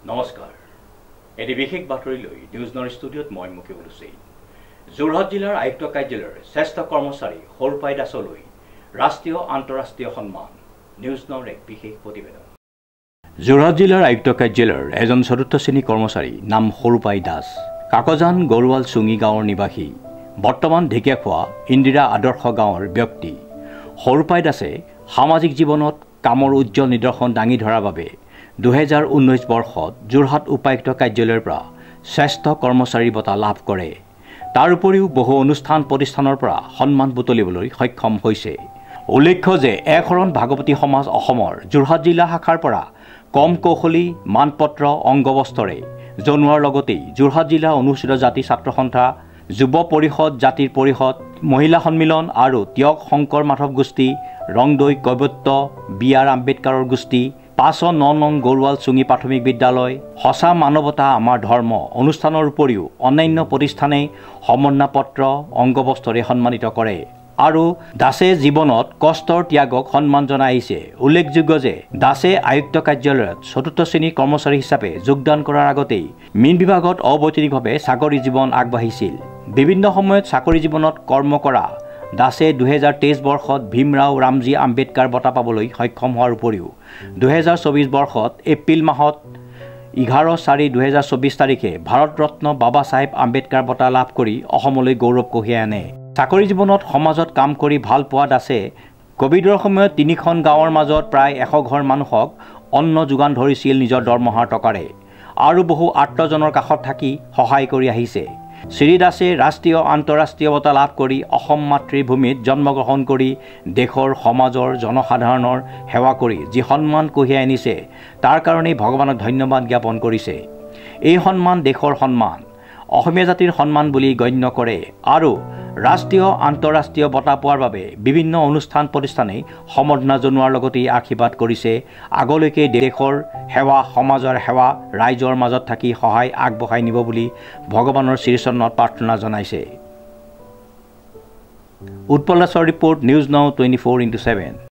নমস্কাৰ এটি বিশেষ বাতৰি লৈ নিউজ নৰ ষ্টুডিঅ'ত মই মুকিবুল হুছেইন যোৰহাট জিলাৰ আয়ুক্ত কাৰ্যালয়ৰ শ্ৰেষ্ঠ কৰ্মচাৰী সৰুপাই দাসলৈ ৰাষ্ট্ৰীয় আন্তঃৰাষ্ট্ৰীয় সন্মান নিউজ নৰ এক বিশেষ প্ৰতিবেদন যোৰহাট জিলাৰ আয়ুক্ত কাৰ্যালয়ৰ এজন চতুৰ্থ শ্ৰেণী কৰ্মচাৰী নাম সৰুপাই দাস কাকজান গৰুৱাল চুঙি গাঁৱৰ নিবাসী বৰ্তমান ঢেকিয়াখোৱা ইন্দিৰা আদৰ্শ গাঁৱৰ ব্যক্তি সৰুপাই দাসে সামাজিক জীৱনত কামৰ উজ্জ্বল নিদৰ্শন দাঙি ধৰাৰ বাবে 2019 বৰ্ষত যোৰহাট উপায়ুক্ত কাৰ্যালয়ৰ পৰা শ্ৰেষ্ঠ কৰ্মচাৰী বঁটা লাভ কৰে তাৰ উপৰিও বহু অনুষ্ঠান প্ৰতিষ্ঠানৰ পৰা সন্মান বুটলিবলৈ সক্ষম হৈছে উল্লেখ্য যে একশৰণ ভাগৱতী সমাজ অসমৰ যোৰহাট জিলা শাখাৰ পৰা কম কৌশলী মানপত্ৰ অংগবস্ত্ৰৰে জনোৱাৰ লগতে যোৰহাট জিলা অনুসূচিত জাতি ছাত্ৰ সন্থা যুৱ পৰিষদ জাতিৰ পৰিষদ মহিলা সন্মিলন আৰু ত্যাগ শংকৰ মাধৱ গোষ্ঠী ৰংদৈ কৈবত্য বিআৰ আম্বেদকাৰৰ গোষ্ঠী 509 নং গৰুৱাল চুঙি প্ৰাথমিক বিদ্যালয় সঁচা মানৱতা আমাৰ ধৰ্ম অনুষ্ঠানৰ উপৰিও অন্যান্য প্ৰতিষ্ঠানে সমন্বয়পত্ৰ অংগবস্ত্ৰৰে সন্মানিত কৰে আৰু দাসে জীৱনত কষ্টৰ ত্যাগক সন্মান জনাই আহিছে উল্লেখযোগ্য যে দাসে আয়ুক্ত কাৰ্যালয়ত চতুৰ্থ শ্ৰেণীৰ কৰ্মচাৰী হিচাপে যোগদান কৰাৰ আগতেই মীন বিভাগত অবৈতনিকভাৱে চাকৰি জীৱন আগবাঢ়িছিল বিভিন্ন সময়ত চাকৰি জীৱনত কৰ্ম কৰা দাসে 2023 বৰ্ষত ভীমৰাও ৰামজী আম্বেদকাৰ বঁটা পাবলৈ সক্ষম হোৱাৰ উপৰিও 2024 বৰ্ষত এপ্ৰিল মাহত 11/4/2024 তাৰিখে ভাৰত ৰত্ন বাবা চাহেব আম্বেদকাৰ বঁটা লাভ কৰি অসমলৈ গৌৰৱ কঢ়িয়াই আনে চাকৰি জীৱনত সমাজত কাম কৰি ভাল পোৱা দাসে কোভিডৰ সময়ত 3খন গাঁৱৰ মাজত প্ৰায় 100 ঘৰ মানুহক অন্ন যোগান ধৰিছিল নিজৰ দৰমহাৰ টকাৰে আৰু বহু আত্মজনৰ কাষত থাকি সহায় কৰি আহিছে শ্ৰী দাসে ৰাষ্ট্ৰীয় আন্তঃৰাষ্ট্ৰীয় বঁটা লাভ কৰি অসম মাতৃভূমিত জন্মগ্ৰহণ কৰি দেশৰ সমাজৰ জনসাধাৰণৰ সেৱা কৰি যি সন্মান কঢ়িয়াই আনিছে তাৰ কাৰণে ভগৱানক ধন্যবাদ জ্ঞাপন কৰিছে এই সন্মান দেশৰ সন্মান অসমীয়া জাতিৰ সন্মান বুলি গণ্য কৰে আৰু ৰাষ্ট্ৰীয় আন্তঃৰাষ্ট্ৰীয় বঁটা পোৱাৰ বাবে বিভিন্ন অনুষ্ঠান প্ৰতিষ্ঠানে সমৰ্থন জনোৱাৰ লগতে আশীৰ্বাদ কৰিছে আগলৈকে দেশৰ সেৱা সমাজৰ সেৱা ৰাইজৰ মাজত থাকি সহায় আগবঢ়াই নিব বুলি ভগৱানৰ শ্ৰীচৰণত প্ৰাৰ্থনা জনাইছে উৎপল দাসৰ ৰিপৰ্ট নিউজ নাও 24/7